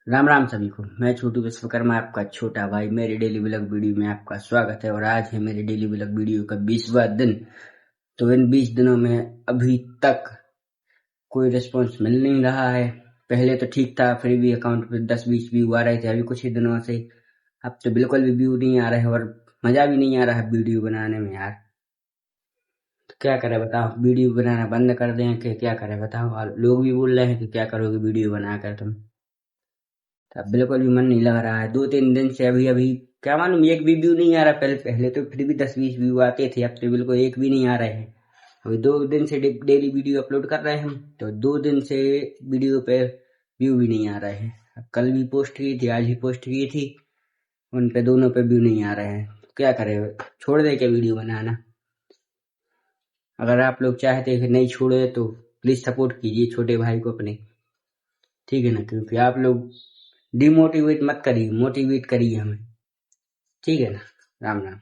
राम राम सभी को। मैं छोटू विश्वकर्मा, आपका छोटा भाई। मेरे डेली व्लॉग वीडियो में आपका स्वागत है और आज है मेरे डेली व्लॉग वीडियो का 20वां दिन। तो इन 20 दिनों में अभी तक कोई रिस्पॉन्स मिल नहीं रहा है। पहले तो ठीक था, फिर भी अकाउंट पे 10-20 व्यू आ रहे थे। अभी कुछ ही दिनों से अब तो बिल्कुल भी व्यू नहीं आ रहे हैं और मजा भी नहीं आ रहा है वीडियो बनाने में यार। तो क्या करें बताओ, वीडियो बनाना बंद कर दें कि क्या करें बताओ। और लोग भी बोल रहे हैं कि क्या करोगे वीडियो बनाकर तुम। अब बिल्कुल भी मन नहीं लग रहा है। 2-3 दिन से अभी अभी क्या मालूम एक भी व्यू नहीं आ रहा। पहले पहले तो फिर भी 10-20 व्यू आते थे, अब तो बिल्कुल एक भी नहीं आ रहे हैं। अभी 2 दिन से डेली वीडियो अपलोड कर रहे हैं हम, तो 2 दिन से वीडियो पे व्यू भी नहीं आ रहे हैं। अब कल भी पोस्ट की थी, आज भी पोस्ट की थी, उन पे दोनों पे व्यू नहीं आ रहे हैं। तो क्या करें, छोड़ दे क्या वीडियो बनाना। अगर आप लोग चाहते हैं कि नहीं छोड़े तो प्लीज सपोर्ट कीजिए छोटे भाई को अपने, ठीक है ना। क्योंकि आप लोग डिमोटिवेट मत करिए, मोटिवेट करिए हमें, ठीक है ना। राम राम।